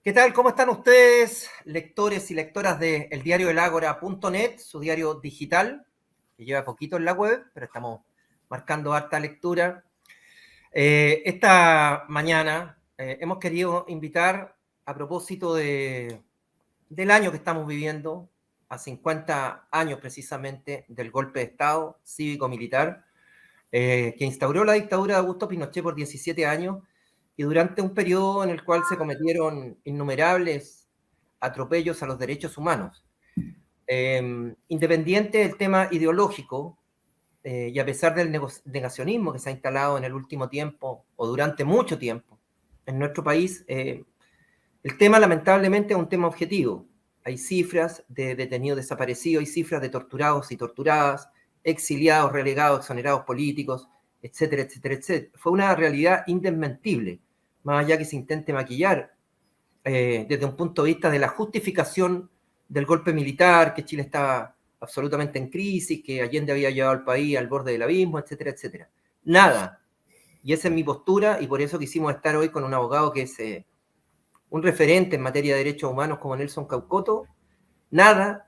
¿Qué tal? ¿Cómo están ustedes, lectores y lectoras de eldiarioelagora.net, su diario digital, que lleva poquito en la web, pero estamos marcando harta lectura? Esta mañana hemos querido invitar, a propósito del año que estamos viviendo, a 50 años precisamente del golpe de Estado cívico-militar, que instauró la dictadura de Augusto Pinochet por 17 años, y durante un periodo en el cual se cometieron innumerables atropellos a los derechos humanos. Independiente del tema ideológico, y a pesar del negacionismo que se ha instalado en el último tiempo, o durante mucho tiempo, en nuestro país, el tema lamentablemente es un tema objetivo. Hay cifras de detenidos desaparecidos, hay cifras de torturados y torturadas, exiliados, relegados, exonerados políticos, etcétera, etcétera, etcétera. Fue una realidad indesmentible, más allá que se intente maquillar desde un punto de vista de la justificación del golpe militar, que Chile estaba absolutamente en crisis, que Allende había llevado al país al borde del abismo, etcétera, etcétera. Nada. Y esa es mi postura, y por eso quisimos estar hoy con un abogado que es un referente en materia de derechos humanos como Nelson Caucoto. Nada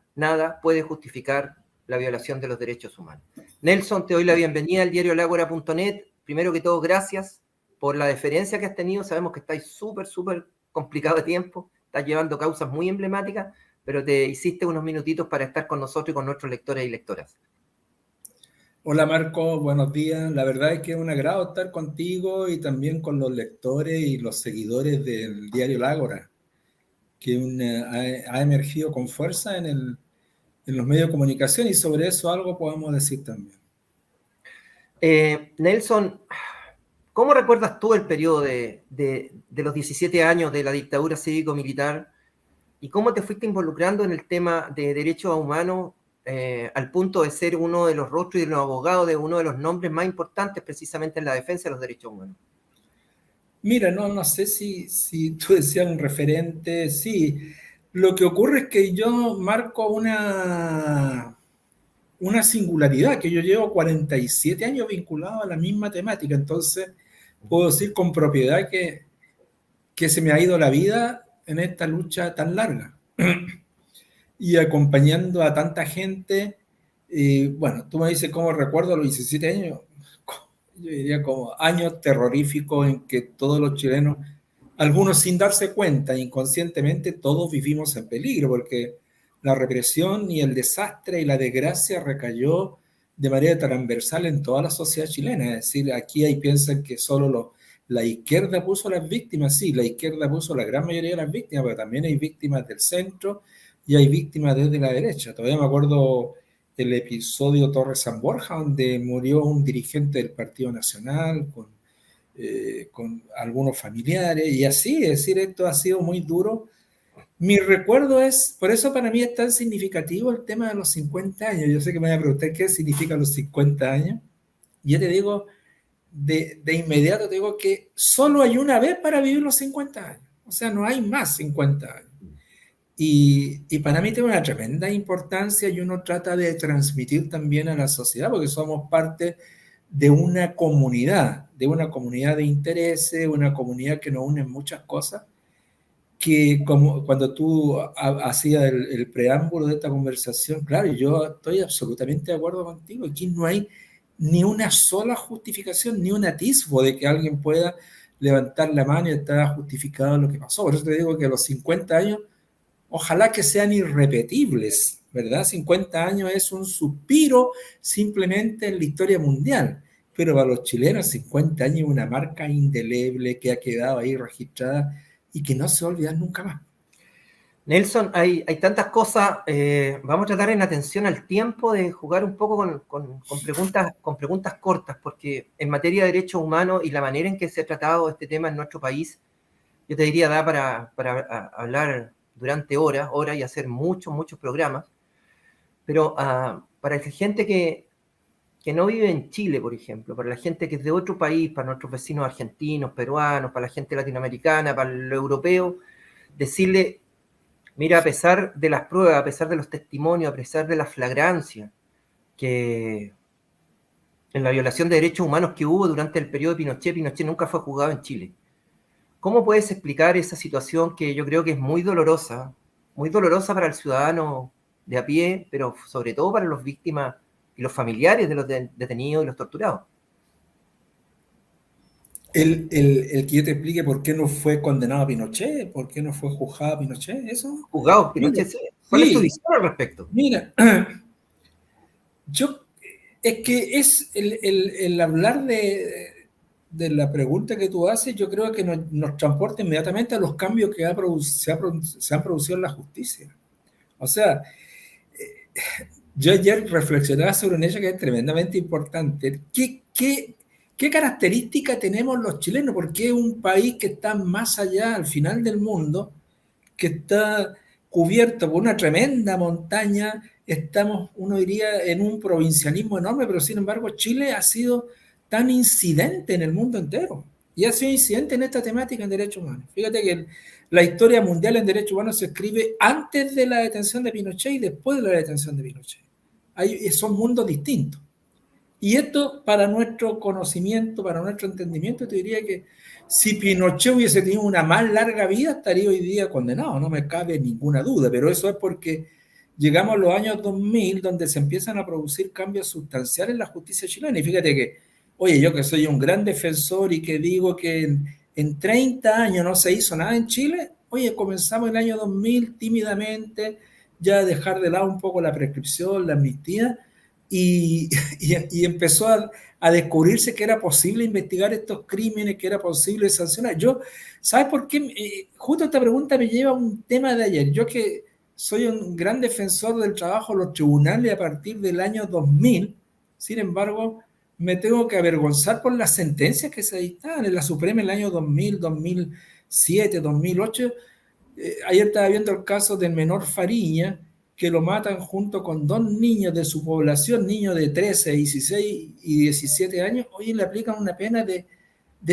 puede justificar la violación de los derechos humanos. Nelson, te doy la bienvenida al diario elagora.net. Primero que todo, gracias por la deferencia que has tenido. Sabemos que estáis súper complicado de tiempo, estás llevando causas muy emblemáticas, pero te hiciste unos minutitos para estar con nosotros y con nuestros lectores y lectoras. Hola Marco, buenos días. La verdad es que es un agrado estar contigo y también con los lectores y los seguidores del diario El Ágora, que ha emergido con fuerza en los medios de comunicación, y sobre eso algo podemos decir también. Nelson, ¿cómo recuerdas tú el periodo de los 17 años de la dictadura cívico-militar y cómo te fuiste involucrando en el tema de derechos humanos al punto de ser uno de los rostros y de los abogados de uno de los nombres más importantes precisamente en la defensa de los derechos humanos? Mira, no sé si tú decías un referente, sí. Lo que ocurre es que yo marco una singularidad, que yo llevo 47 años vinculado a la misma temática, entonces puedo decir con propiedad que se me ha ido la vida en esta lucha tan larga y acompañando a tanta gente. Bueno, tú me dices cómo recuerdo los 17 años. Yo diría como años terroríficos en que todos los chilenos, algunos sin darse cuenta, inconscientemente, todos vivimos en peligro, porque la represión y el desastre y la desgracia recayó de manera transversal en toda la sociedad chilena. Es decir, aquí hay piensan que solo la izquierda puso a las víctimas. Sí, la izquierda puso la gran mayoría de las víctimas, pero también hay víctimas del centro y hay víctimas desde la derecha. Todavía me acuerdo el episodio Torres San Borja, donde murió un dirigente del Partido Nacional con algunos familiares, y así, es decir, esto ha sido muy duro. Mi recuerdo es, por eso para mí es tan significativo el tema de los 50 años. Yo sé que me van a preguntar qué significan los 50 años, y yo te digo, de inmediato te digo que solo hay una vez para vivir los 50 años, o sea, no hay más 50 años. Y para mí tiene una tremenda importancia, y uno trata de transmitir también a la sociedad, porque somos parte de una comunidad de intereses, una comunidad que nos une en muchas cosas, que como cuando tú hacías el preámbulo de esta conversación, claro, yo estoy absolutamente de acuerdo contigo. Aquí no hay ni una sola justificación, ni un atisbo de que alguien pueda levantar la mano y estar justificado lo que pasó. Por eso te digo que a los 50 años, ojalá que sean irrepetibles, ¿verdad? 50 años es un suspiro simplemente en la historia mundial, pero para los chilenos 50 años es una marca indeleble que ha quedado ahí registrada y que no se va a olvidar nunca más. Nelson, hay tantas cosas. Vamos a tratar en atención al tiempo de jugar un poco con preguntas cortas, porque en materia de derechos humanos y la manera en que se ha tratado este tema en nuestro país, yo te diría, da para hablar durante horas y hacer muchos programas. Pero para la gente que no vive en Chile, por ejemplo, para la gente que es de otro país, para nuestros vecinos argentinos, peruanos, para la gente latinoamericana, para el europeo, decirle: mira, a pesar de las pruebas, a pesar de los testimonios, a pesar de la flagrancia que en la violación de derechos humanos que hubo durante el periodo de Pinochet, Pinochet nunca fue juzgado en Chile. ¿Cómo puedes explicar esa situación que yo creo que es muy dolorosa para el ciudadano de a pie, pero sobre todo para las víctimas y los familiares de los detenidos y los torturados? El que yo te explique por qué no fue condenado a Pinochet, por qué no fue juzgado a Pinochet, eso. Juzgados, Mira, Pinochet, ¿cuál es tu sí, visión al respecto? mira, yo, es que es el hablar de la pregunta que tú haces, yo creo que nos transporta inmediatamente a los cambios que se han producido en la justicia. O sea, yo ayer reflexionaba sobre un hecho que es tremendamente importante. ¿Qué característica tenemos los chilenos? Porque es un país que está más allá, al final del mundo, que está cubierto por una tremenda montaña. Estamos, uno diría, en un provincialismo enorme, pero sin embargo Chile ha sido tan incidente en el mundo entero. Y ha sido incidente en esta temática en derechos humanos. Fíjate que la historia mundial en derechos humanos se escribe antes de la detención de Pinochet y después de la detención de Pinochet. Son mundos distintos. Y esto, para nuestro conocimiento, para nuestro entendimiento, te diría que si Pinochet hubiese tenido una más larga vida, estaría hoy día condenado, no me cabe ninguna duda, pero eso es porque llegamos a los años 2000, donde se empiezan a producir cambios sustanciales en la justicia chilena. Y fíjate que, oye, yo que soy un gran defensor y que digo que en 30 años no se hizo nada en Chile, oye, comenzamos el año 2000 tímidamente, ya a dejar de lado un poco la prescripción, la amnistía, y, y empezó a descubrirse que era posible investigar estos crímenes, que era posible sancionar. ¿Sabes por qué? Justo esta pregunta me lleva a un tema de ayer. Yo que soy un gran defensor del trabajo de los tribunales a partir del año 2000, sin embargo, me tengo que avergonzar por las sentencias que se dictaban en la Suprema en el año 2000, 2007, 2008. Ayer estaba viendo el caso del menor Fariña, que lo matan junto con dos niños de su población, niños de 13, 16 y 17 años. Hoy le aplican una pena de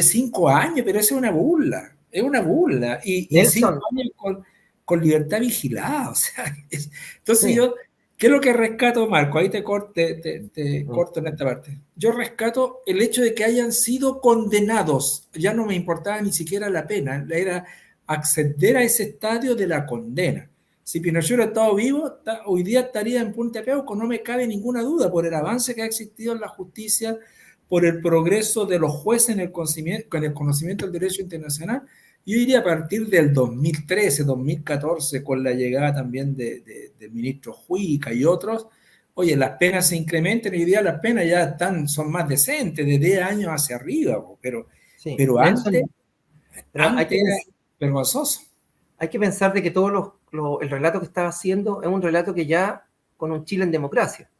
5 años, pero eso es una burla. Y 5 Nelson, años con libertad vigilada. O sea, entonces sí. yo, ¿qué es lo que rescato, Marco? Ahí te corto en esta parte. Yo rescato el hecho de que hayan sido condenados. Ya no me importaba ni siquiera la pena, era acceder a ese estadio de la condena. Si Pinochet hubiera estado vivo, hoy día estaría en Punta Peuco, no me cabe ninguna duda, por el avance que ha existido en la justicia, por el progreso de los jueces en el conocimiento del derecho internacional. Yo diría a partir del 2013, 2014, con la llegada también del ministro Huica y otros, oye, las penas se incrementan y hoy día las penas ya son más decentes, de 10 años hacia arriba, Sí, pero Nelson, antes, pero antes era vergonzoso. hay que pensar de que el relato que estaba haciendo es un relato que ya con un Chile en democracia.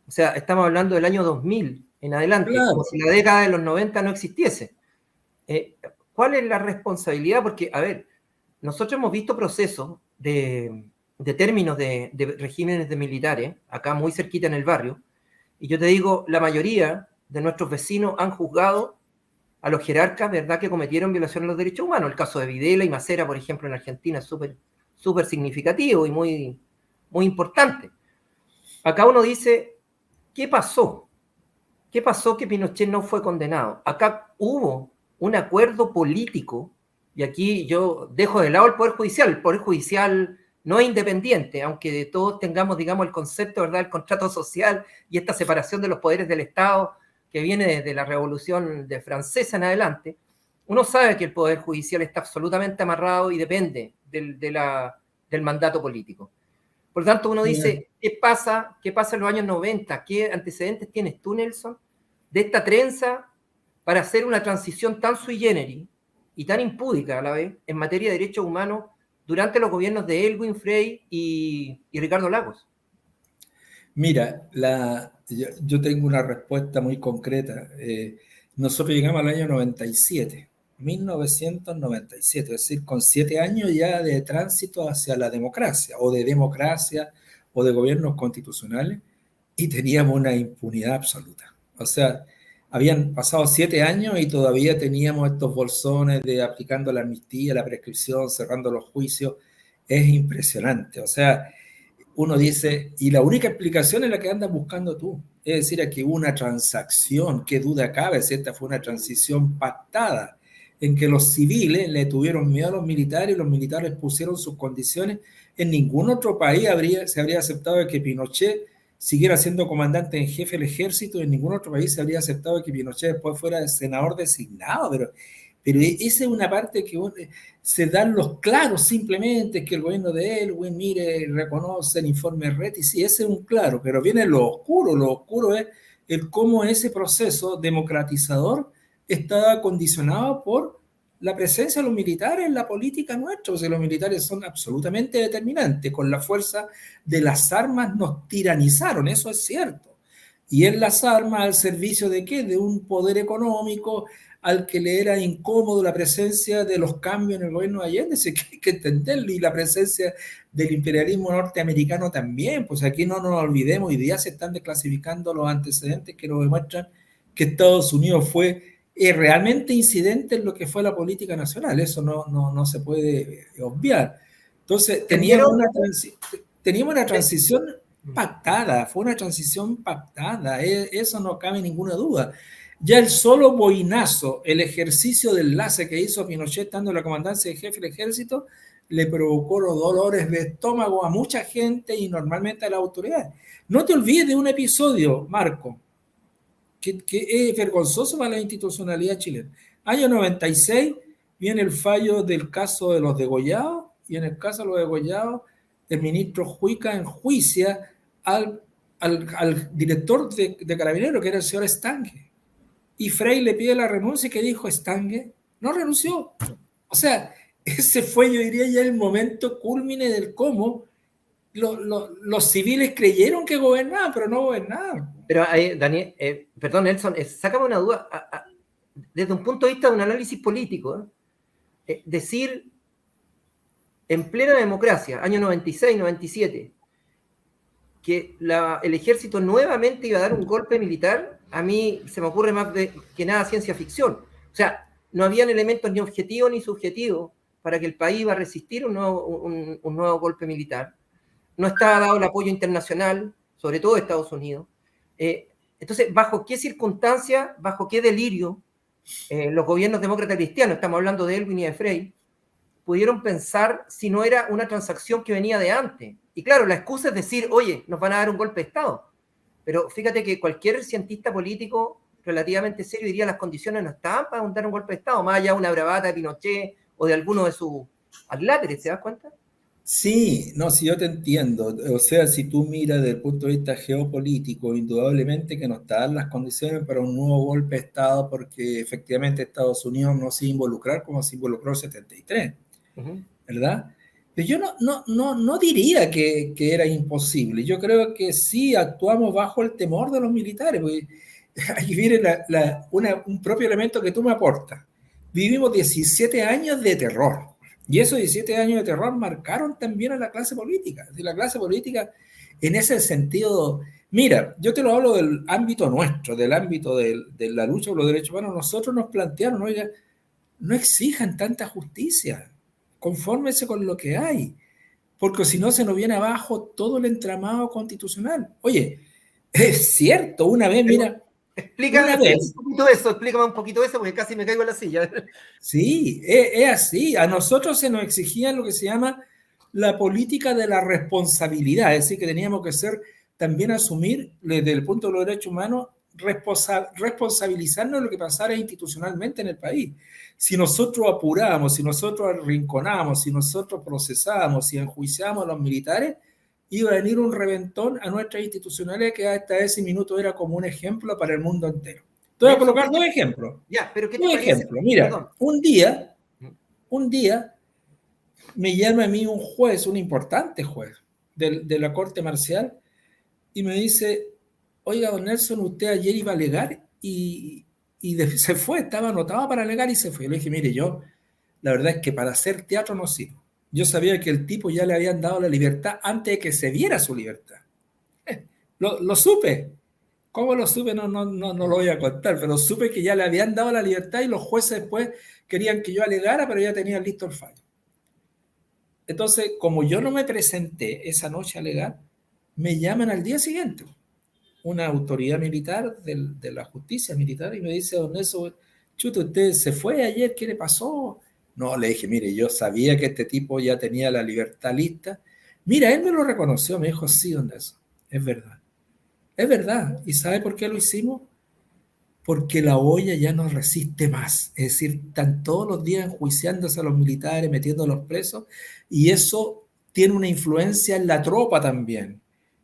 O sea, estamos hablando del año 2000 en adelante, como Claro. si la década de los 90 no existiese. ¿Cuál es la responsabilidad? Porque, a ver, nosotros hemos visto procesos de términos de regímenes de militares, acá muy cerquita en el barrio, y yo te digo, la mayoría de nuestros vecinos han juzgado a los jerarcas, ¿verdad?, que cometieron violación a los derechos humanos. El caso de Videla y Macera, por ejemplo, en Argentina es súper significativo y muy importante. Acá uno dice, ¿qué pasó? ¿Qué pasó que Pinochet no fue condenado? Acá hubo un acuerdo político, y aquí yo dejo de lado el Poder Judicial. El Poder Judicial no es independiente, aunque todos tengamos, digamos, el concepto, ¿verdad?, del contrato social y esta separación de los poderes del Estado que viene desde la Revolución Francesa en adelante. Uno sabe que el Poder Judicial está absolutamente amarrado y depende del mandato político. Por lo tanto, uno dice, ¿qué pasa en los años 90? ¿Qué antecedentes tienes tú, Nelson, de esta trenza para hacer una transición tan sui generis y tan impúdica a la vez en materia de derechos humanos durante los gobiernos de Elwin Frey y Ricardo Lagos? Mira, yo tengo una respuesta muy concreta. Nosotros llegamos al año 97, 1997, es decir, con 7 años ya de tránsito hacia la democracia, o de gobiernos constitucionales, y teníamos una impunidad absoluta. O sea, habían pasado 7 años y todavía teníamos estos bolsones de aplicando la amnistía, la prescripción, cerrando los juicios. Es impresionante. O sea, uno dice, y la única explicación es la que andas buscando tú. Es decir, aquí hubo una transacción, qué duda cabe si esta fue una transición pactada en que los civiles le tuvieron miedo a los militares y los militares pusieron sus condiciones. En ningún otro país se habría aceptado que Pinochet siguiera siendo comandante en jefe del ejército, en ningún otro país se habría aceptado que Pinochet después fuera senador designado, pero esa es una parte que se dan los claros simplemente, que el gobierno de Elwin, mire, reconoce el informe RET, y sí, ese es un claro, pero viene lo oscuro es el cómo ese proceso democratizador está condicionado por la presencia de los militares en la política nuestra. O sea, los militares son absolutamente determinantes. Con la fuerza de las armas nos tiranizaron, eso es cierto. Y en las armas al servicio de ¿qué? De un poder económico al que le era incómodo la presencia de los cambios en el gobierno de Allende, eso hay que entenderlo, y la presencia del imperialismo norteamericano también. Pues aquí no nos olvidemos, hoy día se están desclasificando los antecedentes que nos demuestran que Estados Unidos fue realmente incidente en lo que fue la política nacional. Eso no se puede obviar. Entonces, teníamos una transición pactada, fue una transición pactada, eso no cabe ninguna duda. Ya el solo boinazo, el ejercicio de enlace que hizo Pinochet estando en la comandancia de jefe del ejército, le provocó los dolores de estómago a mucha gente y normalmente a la autoridad. No te olvides de un episodio, Marco, que es vergonzoso para la institucionalidad chilena. Año 96 viene el fallo del caso de los degollados, y en el caso de los degollados, el ministro Juica enjuicia al director de Carabineros, que era el señor Stange. Y Frey le pide la renuncia, y que dijo Stange, no renunció. O sea, ese fue, yo diría, ya el momento cúlmine del cómo los civiles creyeron que gobernaban, pero no gobernaban. Pero, Daniel, perdón, Nelson, sácame una duda. Desde un punto de vista de un análisis político, decir en plena democracia, año 96, 97, que el ejército nuevamente iba a dar un golpe militar, a mí se me ocurre más que nada ciencia ficción. O sea, no habían elementos ni objetivos ni subjetivos para que el país iba a resistir un nuevo golpe militar. No estaba dado el apoyo internacional, sobre todo de Estados Unidos. Entonces, ¿bajo qué circunstancias, bajo qué delirio los gobiernos demócratas cristianos, estamos hablando de Elwin y de Frey, pudieron pensar si no era una transacción que venía de antes? Y claro, la excusa es decir, oye, nos van a dar un golpe de Estado. Pero fíjate que cualquier cientista político relativamente serio diría las condiciones no estaban para dar un golpe de Estado, más allá de una bravata de Pinochet o de alguno de sus adláteres, ¿te das cuenta? Sí, no, sí, yo te entiendo. O sea, si tú miras desde el punto de vista geopolítico, indudablemente que no están las condiciones para un nuevo golpe de Estado, porque efectivamente Estados Unidos no se iba a involucrar como se involucró en 73, ¿verdad? Pero yo no diría que era imposible. Yo creo que sí actuamos bajo el temor de los militares, porque aquí viene un propio elemento que tú me aportas. Vivimos 17 años de terror. Y esos 17 años de terror marcaron también a la clase política. La clase política, en ese sentido, mira, yo te lo hablo del ámbito nuestro, del ámbito de la lucha por los derechos humanos. Nosotros nos plantearon, oiga, no exijan tanta justicia, confórmese con lo que hay, porque si no se nos viene abajo todo el entramado constitucional. Oye, es cierto, una vez, mira, explícame un poquito eso, porque casi me caigo en la silla. Sí, es así. A nosotros se nos exigía lo que se llama la política de la responsabilidad, es decir, que teníamos que también asumir desde el punto de los derechos humanos, responsabilizarnos de lo que pasara institucionalmente en el país. Si nosotros apurábamos, si nosotros arrinconábamos, si nosotros procesábamos, si enjuiciábamos a los militares, iba a venir un reventón a nuestras institucionalidades que hasta ese minuto era como un ejemplo para el mundo entero. Te voy a colocar dos ejemplos. Ya, pero ¿qué te parece? Ejemplo, mira, perdón. Un día me llama a mí un juez, un importante juez de la Corte Marcial, y me dice, oiga, don Nelson, usted ayer iba a alegar y se fue, estaba anotado para alegar y se fue. Le dije, mire, yo, la verdad es que para hacer teatro no sirvo. Yo sabía que el tipo ya le habían dado la libertad antes de que se viera su libertad. Lo supe. ¿Cómo lo supe? No lo voy a contar, pero supe que ya le habían dado la libertad y los jueces después querían que yo alegara, pero ya tenían listo el fallo. Entonces, como yo no me presenté esa noche a alegar, me llaman al día siguiente una autoridad militar de la justicia militar y me dice, don Nelson, chuta, ¿usted se fue ayer? ¿Qué le pasó? No, le dije, mire, yo sabía que este tipo ya tenía la libertad lista. Mira, él me lo reconoció, me dijo, sí, don Nelson, es verdad. Es verdad. ¿Y sabe por qué lo hicimos? Porque la olla ya no resiste más. Es decir, están todos los días enjuiciándose a los militares, metiéndolos presos, y eso tiene una influencia en la tropa también.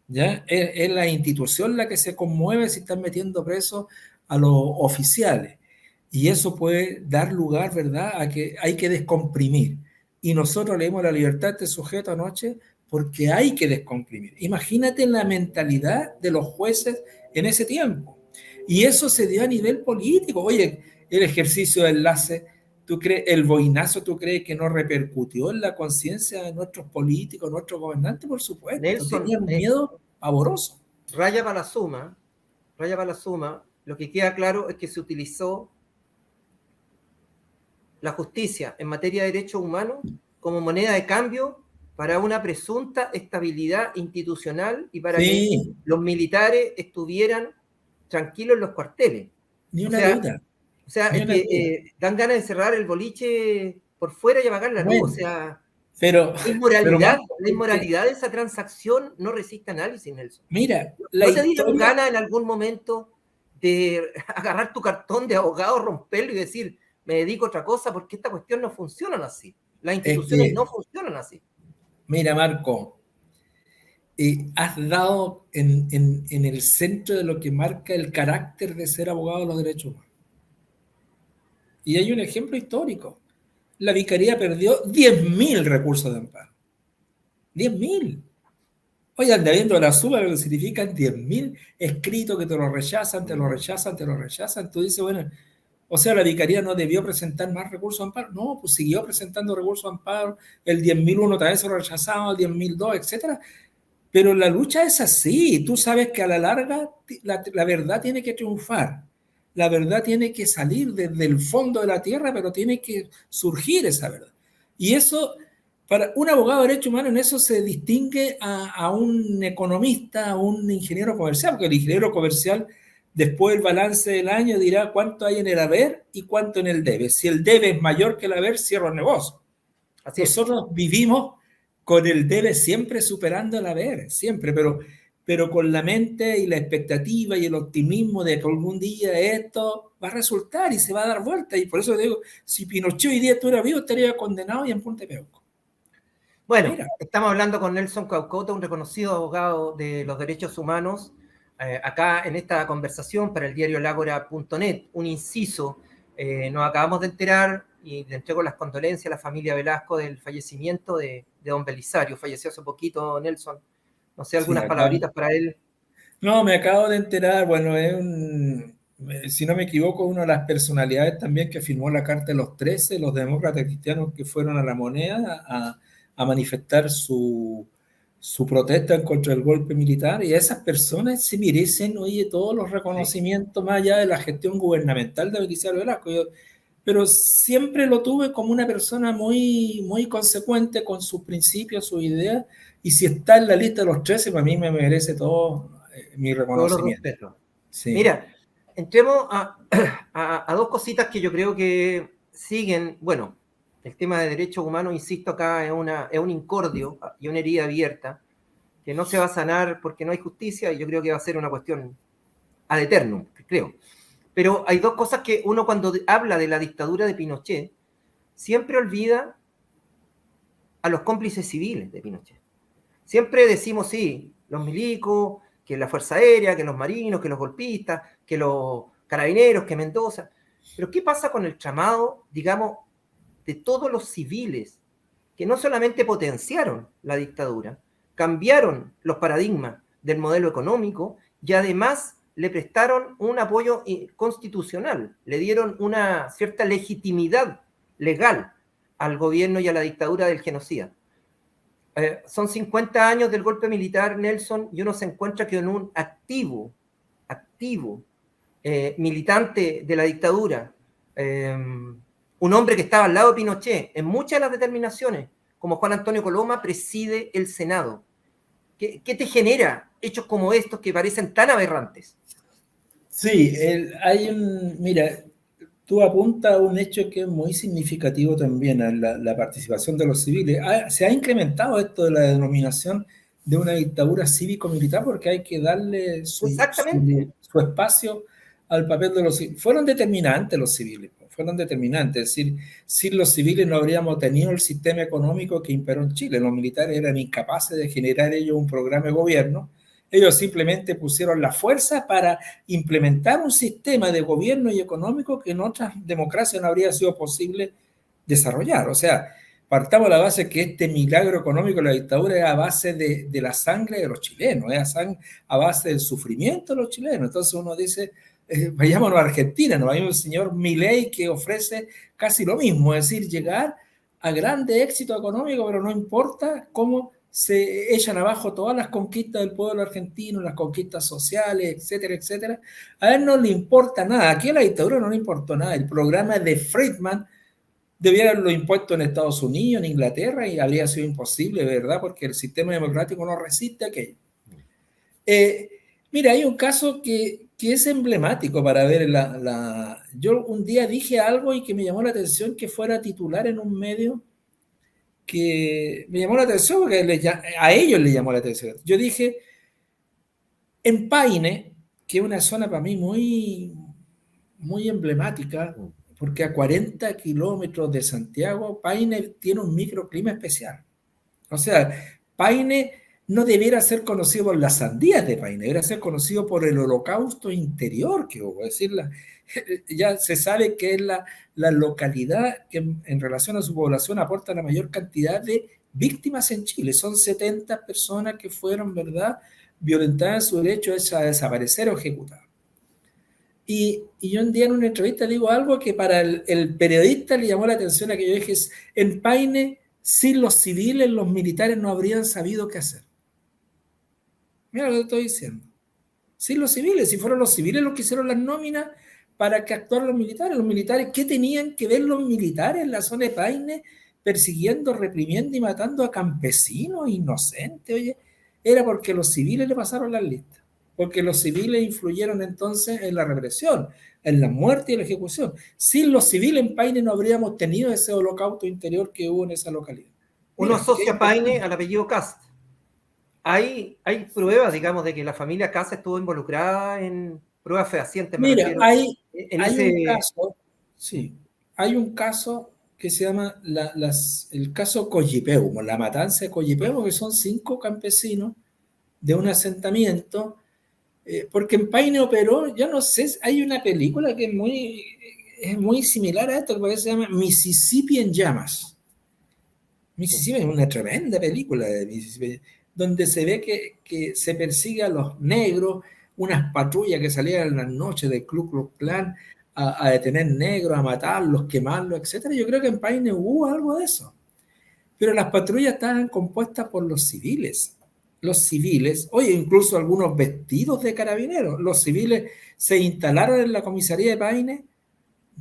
¿Ya? Es la institución la que se conmueve si están metiendo presos a los oficiales. Y eso puede dar lugar, ¿verdad?, a que hay que descomprimir. Y nosotros leemos la libertad de este sujeto anoche porque hay que descomprimir. Imagínate la mentalidad de los jueces en ese tiempo. Y eso se dio a nivel político. Oye, el ejercicio de enlace, ¿tú crees, el boinazo, tú crees que no repercutió en la conciencia de nuestros políticos, nuestros gobernantes? Por supuesto, Nelson, tenían un miedo pavoroso. raya para la suma, lo que queda claro es que se utilizó la justicia en materia de derechos humanos como moneda de cambio para una presunta estabilidad institucional y para que Sí, los militares estuvieran tranquilos en los cuarteles. ni O una sea, duda, o sea, ni es una que duda. dan ganas de cerrar el boliche por fuera y apagar la luz. O Bueno, sea, pero, Marco, la inmoralidad de esa transacción no resiste análisis, Nelson. mira, la ¿No te dieron historia ganas en algún momento de agarrar tu cartón de abogado, romperlo y decir, me dedico a otra cosa porque esta cuestión no funciona así? Las es instituciones no que, funcionan así. mira, Marco, has dado en el centro de lo que marca el carácter de ser abogado de los derechos humanos. Y hay un ejemplo histórico. La Vicaría perdió 10.000 recursos de amparo. 10.000. Hoy anda viendo la suma, lo que significan 10.000 escritos que te lo rechazan, te lo rechazan, te lo rechazan. Tú dices, bueno, o sea, la Vicaría no debió presentar más recursos de amparo. No, pues siguió presentando recursos de amparo. El 10.001 también se lo rechazaban, el 10.002, etcétera. Pero la lucha es así. Tú sabes que a la larga la verdad tiene que triunfar. La verdad tiene que salir desde el fondo de la tierra, pero tiene que surgir esa verdad. Y eso, para un abogado de derechos humanos, en eso se distingue a un economista, a un ingeniero comercial, porque el ingeniero comercial, después del balance del año, dirá cuánto hay en el haber y cuánto en el debe. Si el debe es mayor que el haber, cierra el negocio. Así es. Nosotros vivimos con el debe siempre superando el haber, siempre, pero con la mente y la expectativa y el optimismo de que algún día esto va a resultar y se va a dar vuelta. Y por eso digo, si Pinochet hoy día estuviera vivo, estaría condenado y en Punta Peuco. Bueno, Mira, estamos hablando con Nelson Caucota, un reconocido abogado de los derechos humanos, acá en esta conversación para el diario Lágora.net. Un inciso, nos acabamos de enterar y le entrego las condolencias a la familia Velasco del fallecimiento de don Belisario. Falleció hace poquito, Nelson. No sé, sí, algunas acá. palabritas para él. No, me acabo de enterar, bueno, si no me equivoco, una de las personalidades también que firmó la Carta de los 13, los demócratas cristianos que fueron a la Moneda a manifestar su protesta en contra del golpe militar, y esas personas se merecen, oye, todos los Sí. reconocimientos más allá de la gestión gubernamental de Belisario Velasco. Pero siempre lo tuve como una persona muy, muy consecuente con sus principios, sus ideas, y si está en la lista de los 13, para mí me merece todo mi Todos los reconocimiento. respetos. Sí, Mira, entremos a dos cositas que yo creo que siguen. Bueno, el tema de derechos humanos, insisto, acá es un incordio y una herida abierta que no se va a sanar porque no hay justicia y yo creo que va a ser una cuestión ad eternum, creo. Pero hay dos cosas que uno cuando habla de la dictadura de Pinochet siempre olvida a los cómplices civiles de Pinochet. Siempre decimos, sí, los milicos, que la Fuerza Aérea, que los marinos, que los golpistas, que los carabineros, que Mendoza. Pero ¿qué pasa con el llamado, digamos, de todos los civiles que no solamente potenciaron la dictadura, cambiaron los paradigmas del modelo económico y además le prestaron un apoyo constitucional, le dieron una cierta legitimidad legal al gobierno y a la dictadura del genocida? Son 50 años del golpe militar, Nelson, y uno se encuentra que en un activo militante de la dictadura, un hombre que estaba al lado de Pinochet en muchas de las determinaciones, como Juan Antonio Coloma, preside el Senado. ¿Qué te genera hechos como estos que parecen tan aberrantes? sí, mira, tú apuntas a un hecho que es muy significativo también, a la participación de los civiles. Se ha incrementado esto de la denominación de una dictadura cívico-militar porque hay que darle Exactamente. su espacio al papel de los civiles. Fueron determinantes los civiles, fueron determinantes. Es decir, sin los civiles no habríamos tenido el sistema económico que imperó en Chile. Los militares eran incapaces de generar ellos un programa de gobierno. Ellos simplemente pusieron la fuerza para implementar un sistema de gobierno y económico que en otras democracias no habría sido posible desarrollar. O sea, partamos de la base que este milagro económico de la dictadura es a base de la sangre de los chilenos, es a base del sufrimiento de los chilenos. Entonces uno dice, vayámonos a Argentina, ¿no? Hay un señor Milei que ofrece casi lo mismo, es decir, llegar a grande éxito económico, pero no importa cómo se echan abajo todas las conquistas del pueblo argentino, las conquistas sociales, etcétera, etcétera. A él no le importa nada. Aquí a la dictadura no le importó nada. El programa de Friedman debiera haberlo impuesto en Estados Unidos, en Inglaterra, y habría sido imposible, ¿verdad? Porque el sistema democrático no resiste aquello. Mira, hay un caso que es emblemático para ver Yo un día dije algo y que me llamó la atención que fuera titular en un medio que me llamó la atención porque a ellos les llamó la atención. Yo dije, en Paine, que es una zona para mí muy, muy emblemática, porque a 40 kilómetros de Santiago, Paine tiene un microclima especial. O sea, Paine no debiera ser conocido por las sandías de Paine, debería ser conocido por el holocausto interior que hubo. Es decir, ya se sabe que es la localidad que en relación a su población aporta la mayor cantidad de víctimas en Chile. Son 70 personas que fueron, ¿verdad?, violentadas en su derecho a desaparecer o ejecutar. Y yo un día en una entrevista digo algo que para el periodista le llamó la atención a que yo dije, en Paine, sin los civiles, los militares no habrían sabido qué hacer. Mira lo que estoy diciendo. Sin los civiles, si fueron los civiles los que hicieron las nóminas para que actuaran los militares, ¿qué tenían que ver los militares en la zona de Paine persiguiendo, reprimiendo y matando a campesinos inocentes? Oye, era porque los civiles le pasaron las listas, porque los civiles influyeron entonces en la represión, en la muerte y la ejecución. Sin los civiles en Paine no habríamos tenido ese holocausto interior que hubo en esa localidad. Uno asocia a Paine al apellido Kast. Hay pruebas, digamos, de que la familia Kast estuvo involucrada en pruebas fehacientes, me Mira, refiero. hay un caso, sí, hay un caso que se llama el caso Coyhaique, la matanza de Coyhaique, que son 5 campesinos de un asentamiento, porque en Paine operó, yo no sé, hay una película que es muy similar a esto, que se llama Mississippi en llamas. Mississippi es una tremenda película de Mississippi, donde se ve que se persigue a los negros, unas patrullas que salían en las noches del Ku Klux Klan a detener negros, a matarlos, quemarlos, etc. Yo creo que en Paine hubo algo de eso. Pero las patrullas estaban compuestas por los civiles. Los civiles, oye, incluso algunos vestidos de carabineros. Los civiles se instalaron en la comisaría de Paine.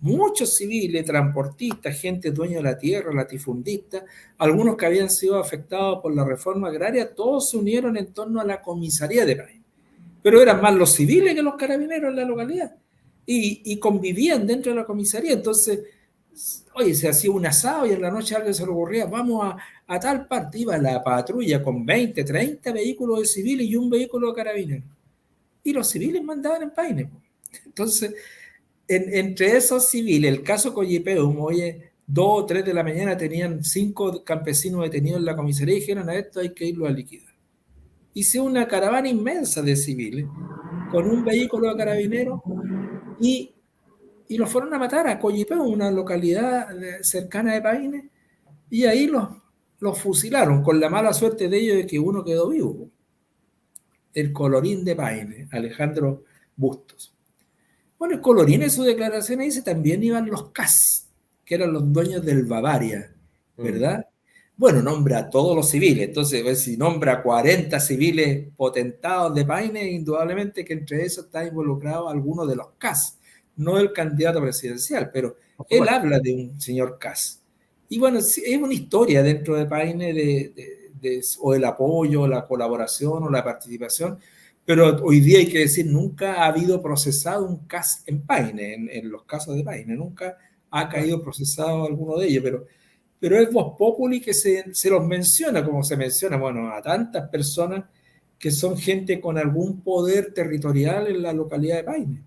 Muchos civiles, transportistas, gente dueña de la tierra, latifundistas, algunos que habían sido afectados por la reforma agraria, todos se unieron en torno a la comisaría de Paine. Pero eran más los civiles que los carabineros en la localidad. Y convivían dentro de la comisaría. Entonces, oye, se hacía un asado y en la noche a alguien se le ocurría, vamos a tal parte. Iba la patrulla con 20, 30 vehículos de civiles y un vehículo de carabineros. Y los civiles mandaban en Paine. Entonces, entre esos civiles, el caso Coyhaique, oye, 2 o 3 de la mañana tenían 5 campesinos detenidos en la comisaría y dijeron, a esto hay que irlo a liquidar. Hice una caravana inmensa de civiles con un vehículo de carabineros y los fueron a matar a Coyhaique, una localidad cercana de Paine, y ahí los fusilaron, con la mala suerte de ellos de que uno quedó vivo. El colorín de Paine, Alejandro Bustos. Bueno, el colorín en su declaración dice también iban los Kass, que eran los dueños del Bavaria, ¿verdad? Bueno, nombra a todos los civiles, entonces si nombra a 40 civiles potentados de Paine, indudablemente que entre esos está involucrado alguno de los Kass, no el candidato presidencial, pero él habla de un señor Kass. Y bueno, es una historia dentro de Paine o el apoyo, la colaboración o la participación, pero hoy día hay que decir, nunca ha habido procesado un caso en Paine, en los casos de Paine, nunca ha caído procesado alguno de ellos, pero es Vox Populi que se los menciona, como se menciona, bueno, a tantas personas que son gente con algún poder territorial en la localidad de Paine.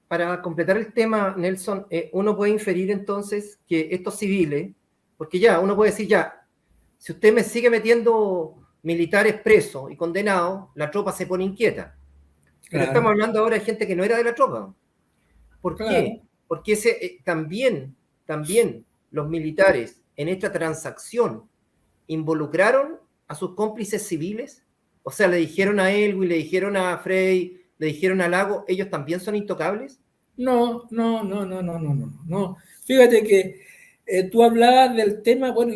Para completar el tema, Nelson, uno puede inferir entonces que estos civiles, porque ya, uno puede decir ya, si usted me sigue metiendo militares presos y condenados, la tropa se pone inquieta. Pero Claro, estamos hablando ahora de gente que no era de la tropa. ¿Por claro. qué? Porque también los militares en esta transacción involucraron a sus cómplices civiles. O sea, le dijeron a Elwin, le dijeron a Frey, le dijeron a Lago, ¿ellos también son intocables? No. Fíjate que tú hablabas del tema, bueno,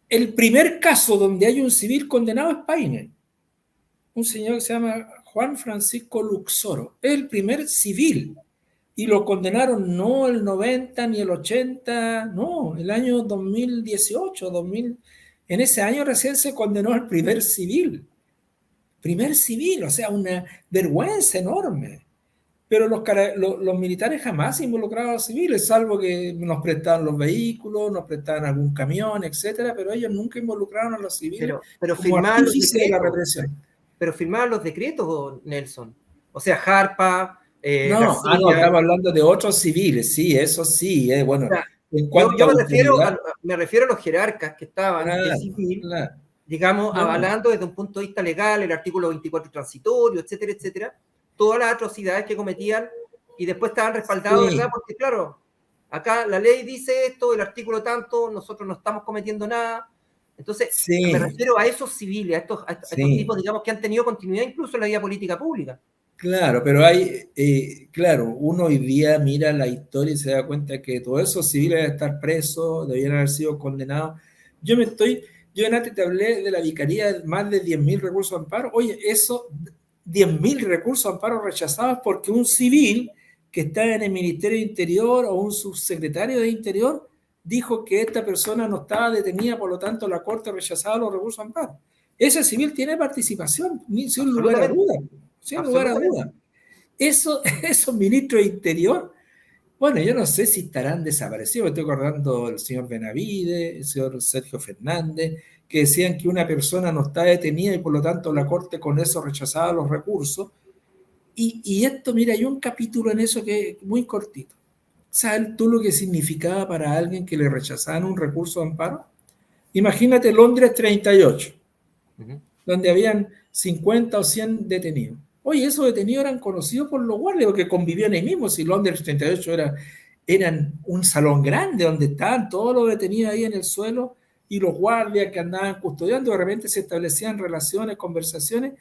el primer caso donde hay un civil condenado es Paine. Un señor que se llama Juan Francisco Luxoro. Es el primer civil. Y lo condenaron no el 90 ni el 80, no, el año 2018, 2000. En ese año recién se condenó al primer civil. Primer civil, o sea, una vergüenza enorme. Pero los militares jamás se involucraron a los civiles, salvo que nos prestaban los vehículos, nos prestaban algún camión, etcétera, pero ellos nunca involucraron a los civiles pero como firmaban los artífice de la decretos. represión. Pero firmaban los decretos, Nelson. O sea, Harpa, No, García. estamos hablando de otros civiles, sí, eso sí, bueno, O sea, en cuanto yo a autoridad. me refiero a los jerarcas que estaban de Claro, civil, claro. digamos, No, avalando desde un punto de vista legal el artículo 24 transitorio, etcétera, etcétera, todas las atrocidades que cometían y después estaban respaldados, sí, ¿verdad? Porque claro, acá la ley dice esto, el artículo tanto, nosotros no estamos cometiendo nada. Entonces, me sí, refiero a esos civiles, a estos sí, tipos, digamos, que han tenido continuidad incluso en la vida política pública. claro, pero hay, claro, uno hoy día mira la historia y se da cuenta que todos esos civiles deben estar presos, debían haber sido condenados. Yo antes te hablé de la vicaría, más de 10.000 recursos de amparo. Oye, eso, 10.000 recursos de amparo rechazados porque un civil que está en el Ministerio de Interior o un subsecretario de Interior dijo que esta persona no estaba detenida, por lo tanto la Corte rechazaba los recursos de amparo. Ese civil tiene participación, sin lugar a duda, sin lugar a duda. Esos ministros de Interior, bueno, yo no sé si estarán desaparecidos. Me estoy acordando del señor Benavides, el señor Sergio Fernández, que decían que una persona no está detenida y por lo tanto la Corte con eso rechazaba los recursos. Y esto, mira, hay un capítulo en eso que es muy cortito. ¿Sabes tú lo que significaba para alguien que le rechazaban un recurso de amparo? Imagínate Londres 38, donde habían 50 o 100 detenidos. Oye, esos detenidos eran conocidos por los guardias, porque convivían ahí mismo. Si Londres 38 eran un salón grande donde estaban todos los detenidos ahí en el suelo y los guardias que andaban custodiando, de repente se establecían relaciones, conversaciones.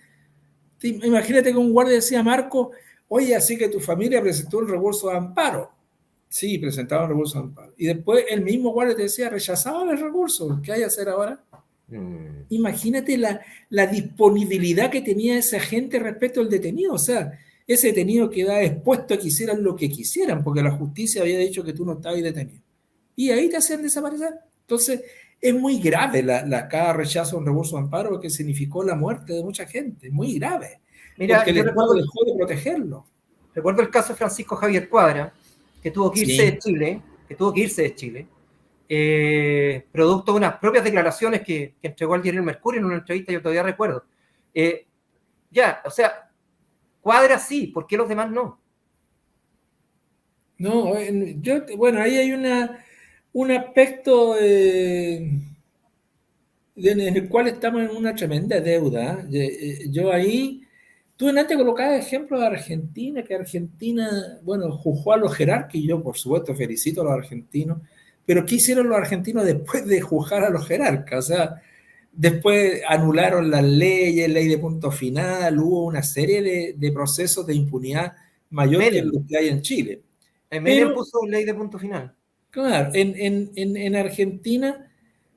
Imagínate que un guardia decía a Marco, oye, así que tu familia presentó un recurso de amparo. Sí, presentaba un recurso de amparo. Y después el mismo guardia te decía, rechazaban el recurso. ¿Qué hay que hacer ahora? Imagínate la disponibilidad que tenía esa gente respecto al detenido. O sea, ese detenido quedaba expuesto a que hicieran lo que quisieran, porque la justicia había dicho que tú no estabas detenido. Y ahí te hacían desaparecer. Entonces, es muy grave cada rechazo a un recurso de amparo, porque significó la muerte de mucha gente. Muy grave. Mira, Porque el Estado dejó de protegerlo. Recuerdo el caso de Francisco Javier Cuadra, que tuvo que irse de Chile, producto de unas propias declaraciones que entregó al diario El Mercurio en una entrevista, yo todavía recuerdo. O sea, Cuadra sí, ¿por qué los demás no? No, bueno, ahí hay un aspecto en el cual estamos en una tremenda deuda. Yo ahí, tú antes colocabas ejemplos de Argentina, que Argentina, bueno, juzgó a los jerarcas, y yo por supuesto felicito a los argentinos, pero ¿qué hicieron los argentinos después de juzgar a los jerarcas? O sea, después anularon las leyes, ley de punto final, hubo una serie de procesos de impunidad mayor que los que hay en Chile. Menem puso ley de punto final. Claro, en Argentina,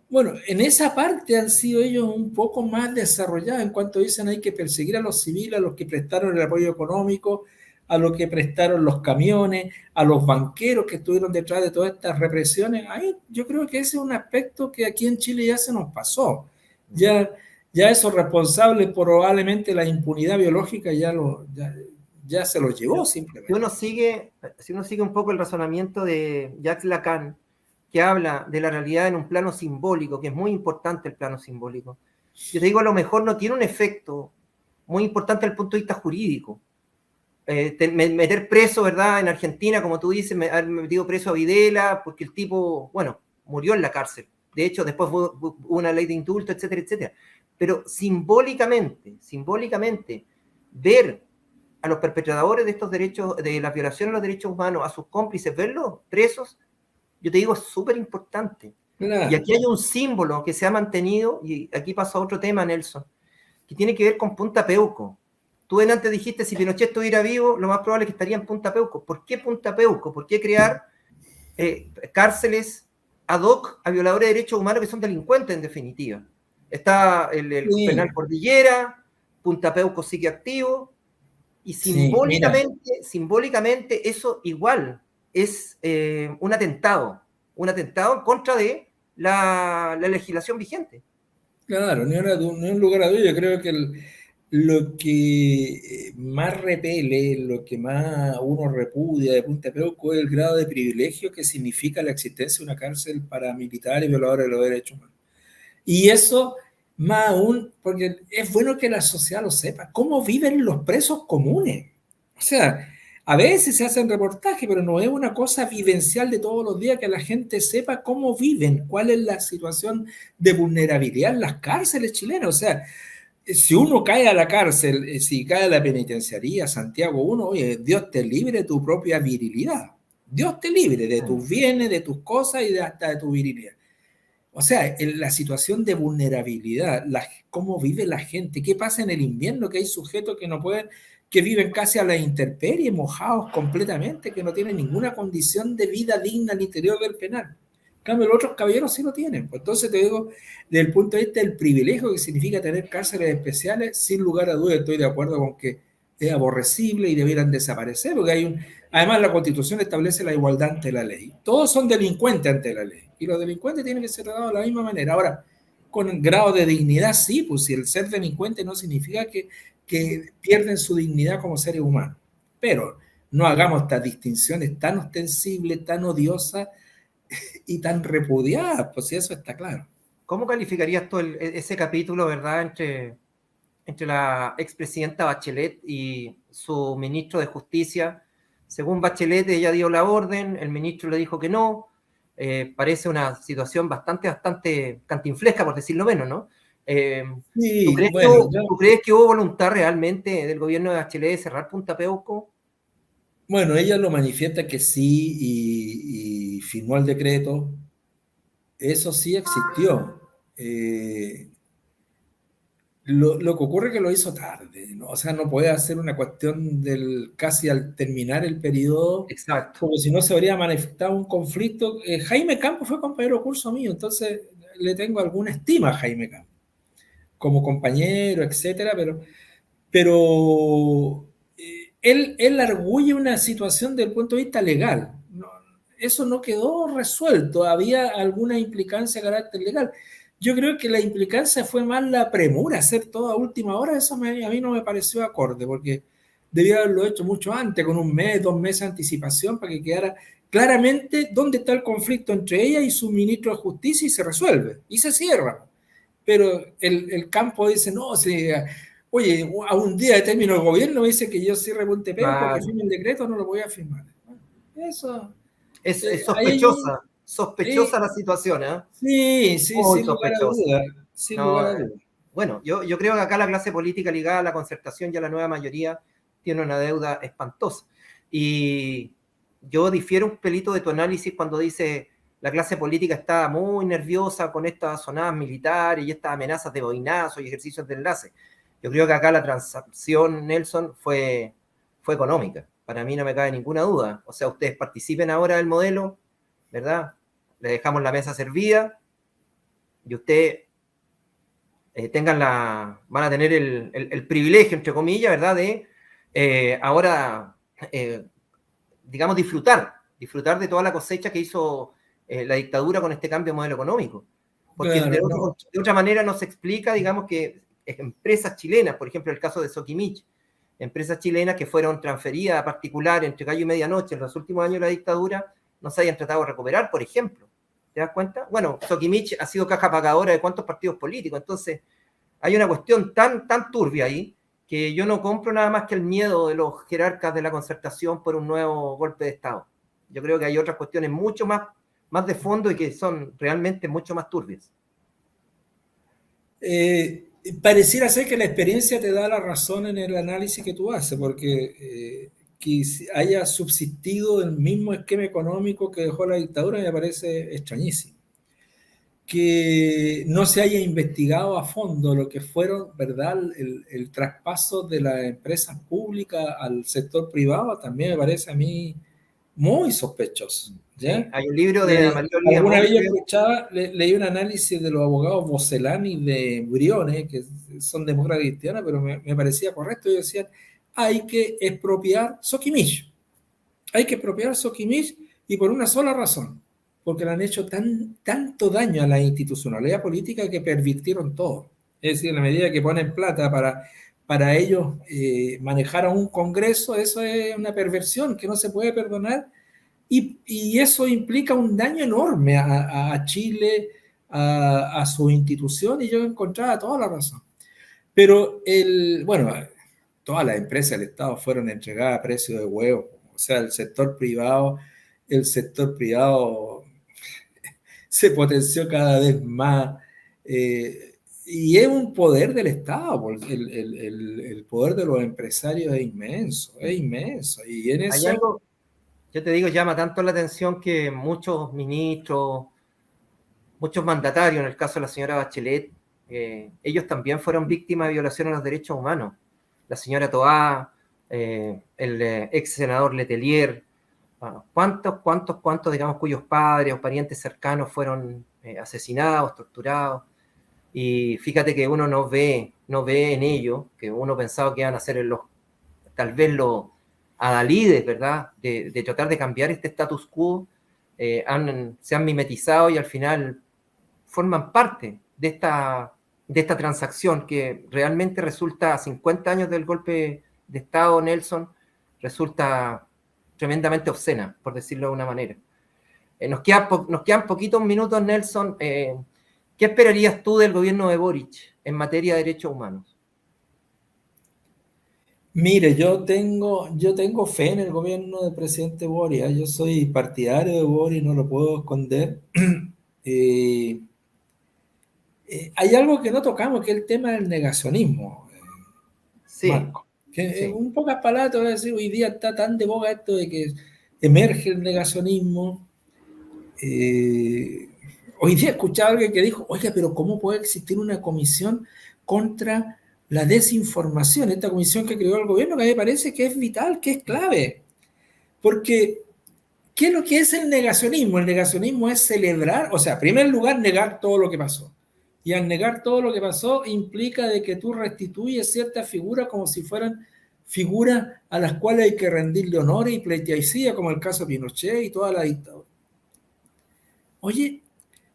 bueno, en esa parte han sido ellos un poco más desarrollados en cuanto dicen hay que perseguir a los civiles, a los que prestaron el apoyo económico, a los que prestaron los camiones, a los banqueros que estuvieron detrás de todas estas represiones. Ahí yo creo que ese es un aspecto que aquí en Chile ya se nos pasó. Ya ya esos responsables probablemente la impunidad biológica ya se los llevó simplemente. Si uno sigue un poco el razonamiento de Jacques Lacan, que habla de la realidad en un plano simbólico, que es muy importante el plano simbólico, yo te digo, a lo mejor no tiene un efecto muy importante desde el punto de vista jurídico. Meter preso, ¿verdad? En Argentina, como tú dices, haber metido preso a Videla, porque el tipo, bueno, murió en la cárcel. De hecho, después hubo una ley de indulto, etcétera, etcétera. Pero simbólicamente, ver a los perpetradores de estos derechos, de la violación a los derechos humanos, a sus cómplices, verlos presos, yo te digo, es súper importante. Claro. Y aquí hay un símbolo que se ha mantenido, y aquí pasa otro tema, Nelson, que tiene que ver con Punta Peuco. Tú antes dijiste, si Pinochet estuviera vivo, lo más probable es que estaría en Punta Peuco. ¿Por qué Punta Peuco? ¿Por qué crear cárceles ad hoc a violadores de derechos humanos que son delincuentes en definitiva? Está el Sí. penal Cordillera, Punta Peuco sigue activo, y simbólicamente eso igual es un atentado en contra de la legislación vigente. Claro, ni un lugar a duda. Yo creo que lo que más repele, lo que más uno repudia de Punta Peuco es el grado de privilegio que significa la existencia de una cárcel para militares y violadores de los derechos humanos. Y eso, más aún, porque es bueno que la sociedad lo sepa, cómo viven los presos comunes. O sea, a veces se hacen reportajes, pero no es una cosa vivencial de todos los días que la gente sepa cómo viven, cuál es la situación de vulnerabilidad en las cárceles chilenas. O sea, si uno cae a la cárcel, si cae a la penitenciaría, Santiago 1, oye, Dios te libre de tu propia virilidad. Dios te libre de tus bienes, de tus cosas y hasta de tu virilidad. O sea, la situación de vulnerabilidad, cómo vive la gente, qué pasa en el invierno, que hay sujetos que no pueden, que viven casi a la intemperie, mojados completamente, que no tienen ninguna condición de vida digna al interior del penal. En cambio, los otros caballeros sí lo tienen. Pues entonces te digo, desde el punto de vista del privilegio que significa tener cárceles especiales, sin lugar a dudas estoy de acuerdo con que es aborrecible y debieran desaparecer, porque además la Constitución establece la igualdad ante la ley. Todos son delincuentes ante la ley y los delincuentes tienen que ser tratados de la misma manera. Ahora, con grado de dignidad, sí, pues si el ser delincuente no significa que pierden su dignidad como seres humanos. Pero no hagamos estas distinciones tan ostensibles, tan odiosas y tan repudiadas, pues si eso está claro. ¿Cómo calificarías tú ese capítulo, verdad, entre la expresidenta Bachelet y su ministro de Justicia? Según Bachelet, ella dio la orden, el ministro le dijo que no. Parece una situación bastante cantinflesca, por decirlo menos, ¿no? Sí, ¿Tú crees que hubo voluntad realmente del gobierno de Bachelet de cerrar Punta Peuco? Bueno, ella lo manifiesta que sí y firmó el decreto. Eso sí existió. Lo que ocurre es que lo hizo tarde, ¿no? O sea, no puede hacer una cuestión del casi al terminar el periodo, Exacto. porque si no se habría manifestado un conflicto. Jaime Campos fue compañero de curso mío, entonces le tengo alguna estima a Jaime Campos, como compañero, etcétera, pero él arguye una situación desde el punto de vista legal. No, eso no quedó resuelto, había alguna implicancia de carácter legal. Yo creo que la implicancia fue más la premura, hacer todo a última hora. Eso a mí no me pareció acorde, porque debía haberlo hecho mucho antes, con 1 mes, 2 meses de anticipación, para que quedara claramente dónde está el conflicto entre ella y su ministro de Justicia y se resuelve, y se cierra. Pero el campo dice, no, oye, a un día de término del gobierno me dice que yo cierre Punta Peuco, Claro. que firme el decreto, no lo voy a firmar. Eso... Es sospechosa la situación, ¿eh? Sí, Muy sin lugar a sospechosa. duda, sin lugar a duda. Bueno, yo creo que acá la clase política ligada a la concertación y a la nueva mayoría tiene una deuda espantosa. Y yo difiero un pelito de tu análisis cuando dice la clase política está muy nerviosa con estas sonadas militares y estas amenazas de boinazo y ejercicios de enlace. Yo creo que acá la transacción, Nelson, fue económica. Para mí no me cabe ninguna duda. O sea, ustedes participen ahora del modelo, ¿verdad? Le dejamos la mesa servida y ustedes van a tener el privilegio, entre comillas, ¿verdad? De ahora, digamos, disfrutar de toda la cosecha que hizo la dictadura con este cambio de modelo económico. porque Claro, no. de otra manera no se explica, digamos, que empresas chilenas, por ejemplo, el caso de Sokimich, empresas chilenas que fueron transferidas a particular entre gallo y medianoche en los últimos años de la dictadura, no se hayan tratado de recuperar, por ejemplo. ¿Te das cuenta? Bueno, Sokimich ha sido caja pagadora de cuántos partidos políticos, entonces hay una cuestión tan turbia ahí que yo no compro nada más que el miedo de los jerarcas de la concertación por un nuevo golpe de Estado. Yo creo que hay otras cuestiones mucho más de fondo y que son realmente mucho más turbias. Pareciera ser que la experiencia te da la razón en el análisis que tú haces, porque que haya subsistido el mismo esquema económico que dejó la dictadura me parece extrañísimo. Que no se haya investigado a fondo lo que fueron, ¿verdad?, el traspaso de las empresas públicas al sector privado también me parece a mí muy sospechoso. Sí, ¿Ya? hay un libro de Amalia Olivia Alguna vez yo Monge. escuchaba, leí un análisis de los abogados Bocelani y de Briones, que son demócratas cristianos, pero me parecía correcto. Ellos decían, hay que expropiar Soquimich. Hay que expropiar Soquimich y por una sola razón, porque le han hecho tanto daño a la institucionalidad política que pervirtieron todo. Es decir, en la medida que ponen plata para ellos manejar a un Congreso, eso es una perversión que no se puede perdonar y eso implica un daño enorme a Chile, a su institución, y yo encontraba toda la razón. Pero, bueno, todas las empresas del Estado fueron entregadas a precio de huevo. O sea, el sector privado se potenció cada vez más. Y es un poder del Estado, el poder de los empresarios es inmenso, es inmenso. Y en Hay eso... algo, yo te digo, llama tanto la atención que muchos ministros, muchos mandatarios, en el caso de la señora Bachelet, ellos también fueron víctimas de violación a los derechos humanos. La señora Toá, el ex senador Letelier, cuántos, digamos, cuyos padres o parientes cercanos fueron asesinados, torturados. Y fíjate que uno no ve en ello, que uno pensaba que iban a ser tal vez los adalides, ¿verdad? De tratar de cambiar este status quo, se han mimetizado y al final forman parte de esta transacción que realmente resulta, a 50 años del golpe de Estado, Nelson, resulta tremendamente obscena, por decirlo de una manera. Nos quedan poquitos minutos, Nelson. ¿Qué esperarías tú del gobierno de Boric en materia de derechos humanos? Mire, yo tengo fe en el gobierno del presidente Boric. Yo soy partidario de Boric, no lo puedo esconder. Eh, hay algo que no tocamos, que es el tema del negacionismo, Sí, Marco. Que en sí. un pocas palabras te voy a decir, hoy día está tan de boga esto de que emerge el negacionismo. Eh, Hoy día escuchaba a alguien que dijo, oiga, pero ¿cómo puede existir una comisión contra la desinformación? Esta comisión que creó el gobierno, que a mí me parece que es vital, que es clave. Porque, ¿qué es lo que es el negacionismo? El negacionismo es celebrar, o sea, en primer lugar, negar todo lo que pasó. Y al negar todo lo que pasó implica de que tú restituyes ciertas figuras como si fueran figuras a las cuales hay que rendirle honores y pleitesía, como el caso de Pinochet y toda la dictadura. Oye,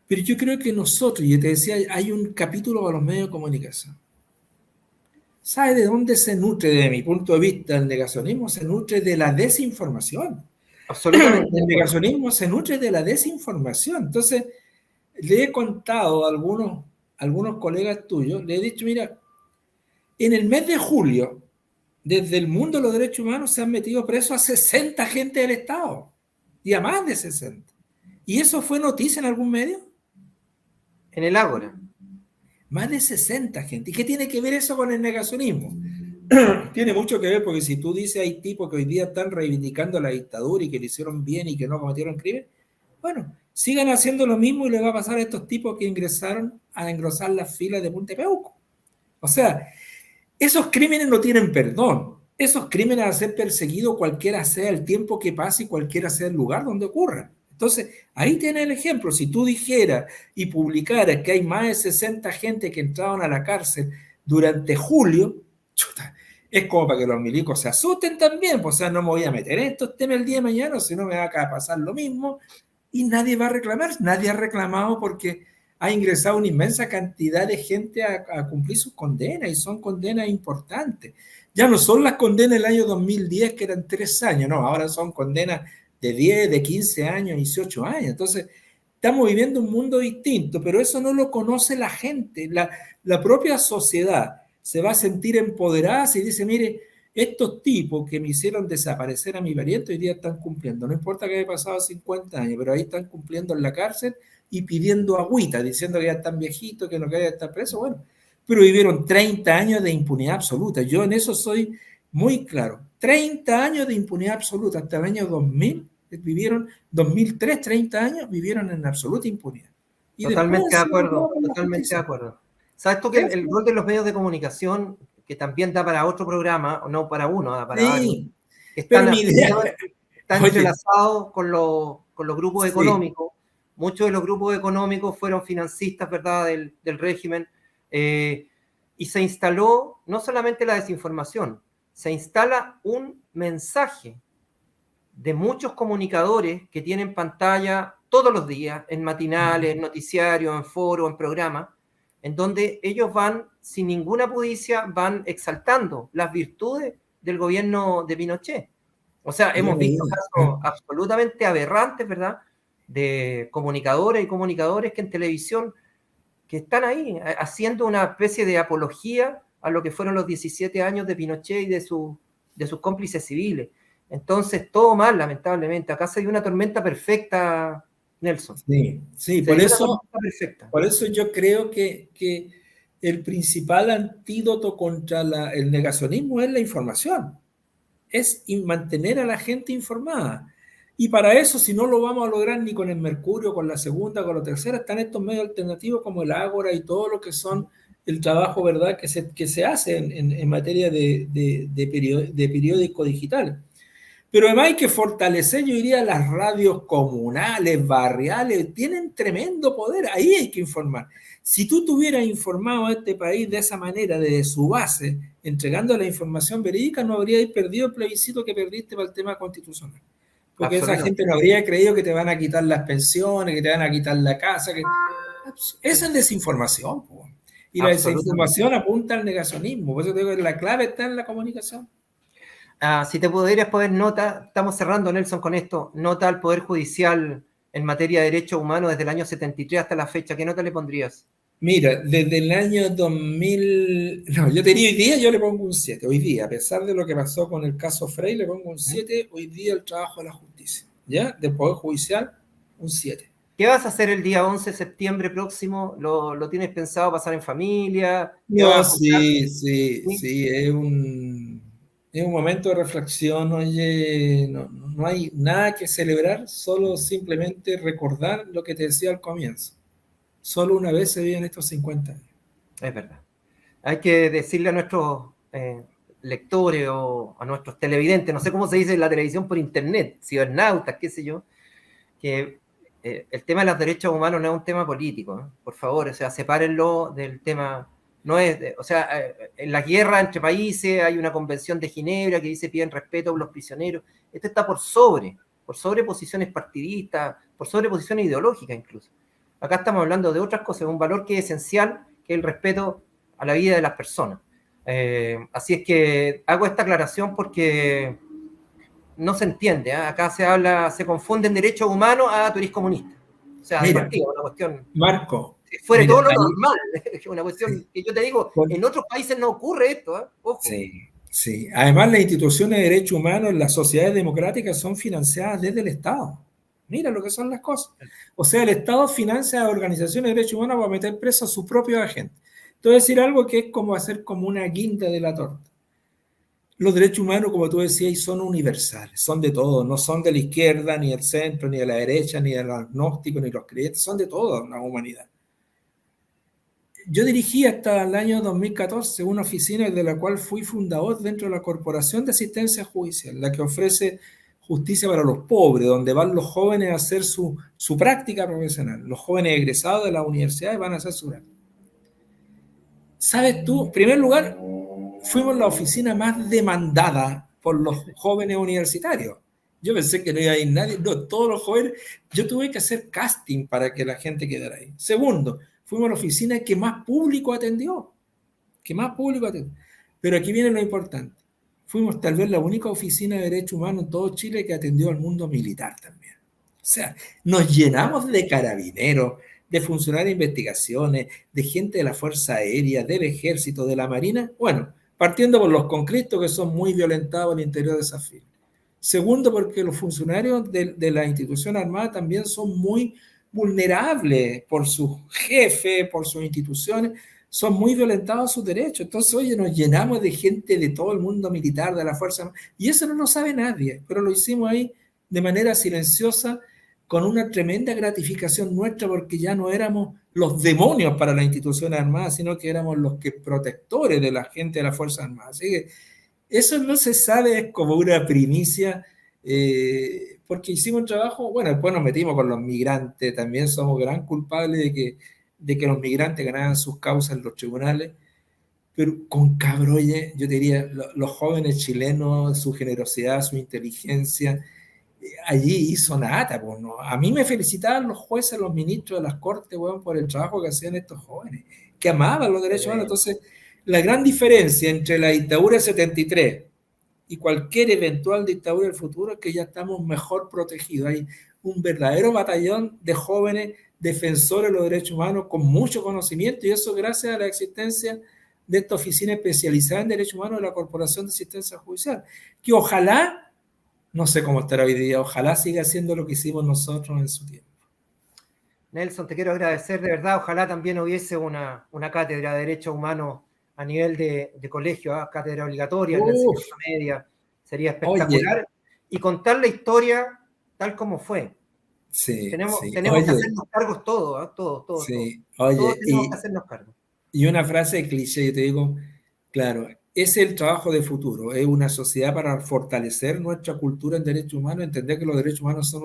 pero yo creo que nosotros, yo te decía, hay un capítulo para los medios de comunicación. ¿Sabe de dónde se nutre, desde mi punto de vista, el negacionismo? Se nutre de la desinformación. Absolutamente de El acuerdo. negacionismo se nutre de la desinformación. Entonces, le he contado a algunos colegas tuyos, le he dicho, mira, en el mes de julio, desde el mundo de los derechos humanos se han metido presos a 60 agentes del Estado, y a más de 60. ¿Y eso fue noticia en algún medio? En el Ágora. Más de 60 gente. ¿Y qué tiene que ver eso con el negacionismo? Tiene mucho que ver porque si tú dices hay tipos que hoy día están reivindicando la dictadura y que le hicieron bien y que no cometieron crimen, bueno, sigan haciendo lo mismo y le va a pasar a estos tipos que ingresaron a engrosar las filas de Punta Peuco. O sea, esos crímenes no tienen perdón. Esos crímenes a ser perseguidos cualquiera sea el tiempo que pase y cualquiera sea el lugar donde ocurran. Entonces, ahí tienes el ejemplo. Si tú dijeras y publicaras que hay más de 60 gente que entraron a la cárcel durante julio, chuta, es como para que los milicos se asusten también. Pues, o sea, no me voy a meter en estos temas el día de mañana, si no me va a pasar lo mismo y nadie va a reclamar. Nadie ha reclamado porque ha ingresado una inmensa cantidad de gente a cumplir sus condenas, y son condenas importantes. Ya no son las condenas del año 2010 que eran 3 años, no, ahora son condenas de 10, de 15 años, 18 años. Entonces, estamos viviendo un mundo distinto, pero eso no lo conoce la gente. La propia sociedad se va a sentir empoderada si dice, mire, estos tipos que me hicieron desaparecer a mi pariente hoy día están cumpliendo. No importa que haya pasado 50 años, pero ahí están cumpliendo en la cárcel y pidiendo agüita, diciendo que ya están viejitos, que no querían estar presos. Bueno, pero vivieron 30 años de impunidad absoluta. Yo en eso soy muy claro. 30 años de impunidad absoluta hasta el año 2000. Vivieron 2003, 30 años, vivieron en absoluta impunidad. Y Totalmente de después acuerdo, totalmente de acuerdo. ¿Sabes tú que el rol de los medios de comunicación, que también da para otro programa, no para uno, da para varios, pero mi idea... está entrelazado con los grupos económicos. Muchos de los grupos económicos fueron financistas, ¿verdad?, del régimen, y se instaló no solamente la desinformación, se instala un mensaje de muchos comunicadores que tienen pantalla todos los días, en matinales, en noticiarios, en foros, en programas, en donde ellos van, sin ninguna pudicicia, van exaltando las virtudes del gobierno de Pinochet. O sea, hemos visto casos absolutamente aberrantes, ¿verdad?, de comunicadores y comunicadores que en televisión que están ahí haciendo una especie de apología a lo que fueron los 17 años de Pinochet y de sus cómplices civiles. Entonces, todo mal, lamentablemente. Acá se dio una tormenta perfecta, Nelson. Sí, por eso yo creo que el principal antídoto contra el negacionismo es la información. Es mantener a la gente informada. Y para eso, si no lo vamos a lograr ni con el Mercurio, con la Segunda, con la Tercera, están estos medios alternativos como el Ágora y todo lo que son el trabajo, ¿verdad?, que se hace en materia de periódico digital. Pero además hay que fortalecer, yo diría, las radios comunales, barriales, tienen tremendo poder, ahí hay que informar. Si tú tuvieras informado a este país de esa manera, desde su base, entregando la información verídica, no habríais perdido el plebiscito que perdiste para el tema constitucional. Porque esa gente no habría creído que te van a quitar las pensiones, que te van a quitar la casa. Esa es desinformación. Y la desinformación apunta al negacionismo. Por eso digo que la clave está en la comunicación. Si te pudieras poner nota, estamos cerrando, Nelson, con esto, nota al Poder Judicial en materia de derechos humanos desde el año 73 hasta la fecha, ¿qué nota le pondrías? Mira, desde el año 2000, no, yo tenía hoy día, yo le pongo un 7, hoy día, a pesar de lo que pasó con el caso Frey, le pongo un 7, hoy día el trabajo de la justicia, ¿ya? Del Poder Judicial, un 7. ¿Qué vas a hacer el día 11 de septiembre próximo? ¿Lo tienes pensado pasar en familia? No, sí, es un momento de reflexión, oye, no hay nada que celebrar, solo simplemente recordar lo que te decía al comienzo. Solo una vez se viven estos 50 años. Es verdad. Hay que decirle a nuestros lectores o a nuestros televidentes, no sé cómo se dice en la televisión por internet, cibernautas, qué sé yo, que el tema de los derechos humanos no es un tema político, ¿eh? Por favor, o sea, sepárenlo del tema. No es, o sea, en la guerra entre países hay una convención de Ginebra que dice piden respeto a los prisioneros. Esto está por sobre posiciones partidistas, por sobre posiciones ideológicas incluso. Acá estamos hablando de otras cosas, un valor que es esencial, que es el respeto a la vida de las personas. Así es que hago esta aclaración porque no se entiende, ¿eh? Acá se confunden derechos humanos a tú eres comunista. O sea, mira, de partida, una cuestión... Marco. Fuera todo lo normal, es una cuestión que yo te digo, en otros países no ocurre esto, ¿eh? Ojo. Sí. Además, las instituciones de derechos humanos en las sociedades democráticas son financiadas desde el Estado. Mira lo que son las cosas. O sea, el Estado financia a organizaciones de derechos humanos para meter presos a sus propios agentes. Entonces, decir algo que es como hacer como una guinda de la torta. Los derechos humanos, como tú decías, son universales, son de todos, no son de la izquierda, ni del centro, ni de la derecha, ni de los agnósticos, ni los creyentes, son de toda la humanidad. Yo dirigí hasta el año 2014 una oficina de la cual fui fundador dentro de la Corporación de Asistencia Judicial, la que ofrece justicia para los pobres, donde van los jóvenes a hacer su práctica profesional. Los jóvenes egresados de las universidades van a hacer su práctica. ¿Sabes tú? En primer lugar, fuimos la oficina más demandada por los jóvenes universitarios. Yo pensé que no iba a ir nadie, no, todos los jóvenes, yo tuve que hacer casting para que la gente quedara ahí. Segundo, fuimos a la oficina que más público atendió, que más público atendió. Pero aquí viene lo importante. Fuimos tal vez la única oficina de derechos humanos en todo Chile que atendió al mundo militar también. O sea, nos llenamos de carabineros, de funcionarios de investigaciones, de gente de la Fuerza Aérea, del Ejército, de la Marina. Bueno, partiendo por los concretos que son muy violentados al interior de esa fila. Segundo, porque los funcionarios de la institución armada también son muy vulnerables por sus jefes, por sus instituciones, son muy violentados sus derechos. Entonces, oye, nos llenamos de gente de todo el mundo militar, de la Fuerza Armada, y eso no lo sabe nadie, pero lo hicimos ahí de manera silenciosa, con una tremenda gratificación nuestra, porque ya no éramos los demonios para la institución armada, sino que éramos los que protectores de la gente de la Fuerza Armada. Así que eso no se sabe, es como una primicia, porque hicimos un trabajo, bueno, después nos metimos con los migrantes, también somos gran culpables de que los migrantes ganaran sus causas en los tribunales, pero con Cabroye, yo diría, los jóvenes chilenos, su generosidad, su inteligencia, allí hizo nada, pues, ¿no? A mí me felicitaban los jueces, los ministros de las cortes, bueno, por el trabajo que hacían estos jóvenes, que amaban los derechos humanos. Entonces, la gran diferencia entre la dictadura del 73 y cualquier eventual dictadura del futuro es que ya estamos mejor protegidos. Hay un verdadero batallón de jóvenes defensores de los derechos humanos con mucho conocimiento, y eso gracias a la existencia de esta oficina especializada en derechos humanos de la Corporación de Asistencia Judicial, que ojalá, no sé cómo estará hoy día, ojalá siga haciendo lo que hicimos nosotros en su tiempo. Nelson, te quiero agradecer de verdad. Ojalá también hubiese una cátedra de derechos humanos a nivel de colegio, cátedra obligatoria en la enseñanza media. Sería espectacular. Oye, y contar la historia tal como fue. Sí, tenemos sí. que hacernos cargos todos, todos. Sí. Oye, todos tenemos que hacernos cargos. Y una frase de cliché, yo te digo, claro, es el trabajo de futuro, es una sociedad para fortalecer nuestra cultura en derechos humanos, entender que los derechos humanos son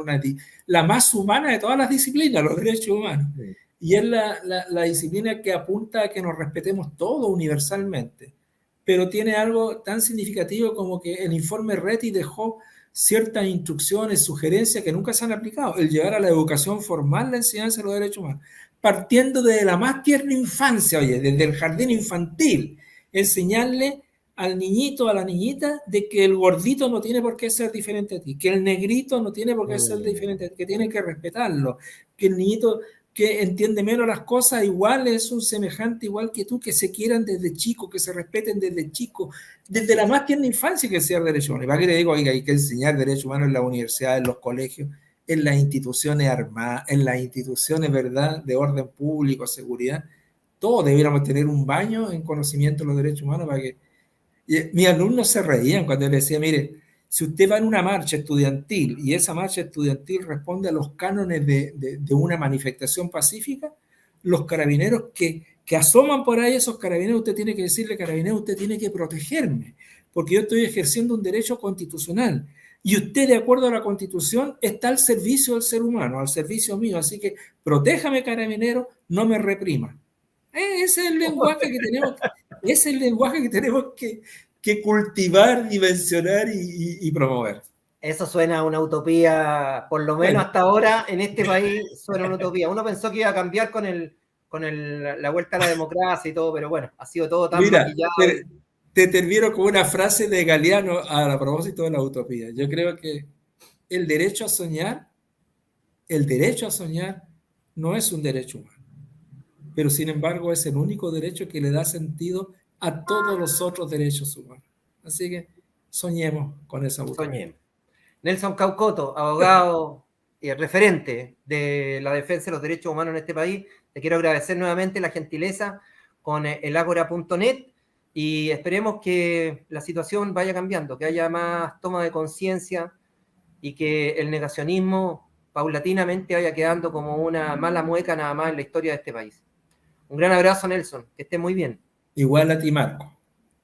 la más humana de todas las disciplinas, los derechos humanos. Sí. Y es la disciplina que apunta a que nos respetemos todos universalmente. Pero tiene algo tan significativo como que el informe Reti dejó ciertas instrucciones, sugerencias que nunca se han aplicado. El llevar a la educación formal la enseñanza de los derechos humanos, partiendo desde la más tierna infancia, oye, desde el jardín infantil, enseñarle al niñito, a la niñita, de que el gordito no tiene por qué ser diferente a ti, que el negrito no tiene por qué ser diferente a ti, que tiene que respetarlo, que el niñito que entiende menos las cosas igual es un semejante igual que tú, que se quieran desde chico, que se respeten desde chico, desde la más tierna infancia, que sea derechos humanos. Y para que te digo, oiga, hay que enseñar derechos humanos en la universidad, en los colegios, en las instituciones armadas, en las instituciones, ¿verdad?, de orden público, seguridad. Todos debiéramos tener un baño en conocimiento de los derechos humanos para que... Y mis alumnos se reían cuando yo les decía, mire, si usted va en una marcha estudiantil y esa marcha estudiantil responde a los cánones de una manifestación pacífica, los carabineros que asoman por ahí, esos carabineros, usted tiene que decirle, carabinero, usted tiene que protegerme, porque yo estoy ejerciendo un derecho constitucional. Y usted, de acuerdo a la Constitución, está al servicio del ser humano, al servicio mío. Así que protéjame, carabinero, no me reprima. Ese es el lenguaje que tenemos, es el lenguaje que tenemos que cultivar, dimensionar y promover. Eso suena a una utopía, por lo menos hasta ahora en este país suena una utopía. Uno pensó que iba a cambiar con la vuelta a la democracia y todo, pero bueno, ha sido todo tan maquillado. Te termino con una frase de Galeano a propósito de la utopía. Yo creo que el derecho a soñar no es un derecho humano, pero sin embargo es el único derecho que le da sentido a todos los otros derechos humanos. Así que soñemos con esa utopía. Soñemos. Nelson Caucoto, abogado y referente de la defensa de los derechos humanos en este país, te quiero agradecer nuevamente la gentileza con elagora.net y esperemos que la situación vaya cambiando, que haya más toma de conciencia y que el negacionismo paulatinamente vaya quedando como una mala mueca nada más en la historia de este país. Un gran abrazo, Nelson, que esté muy bien. Igual a ti, Marco.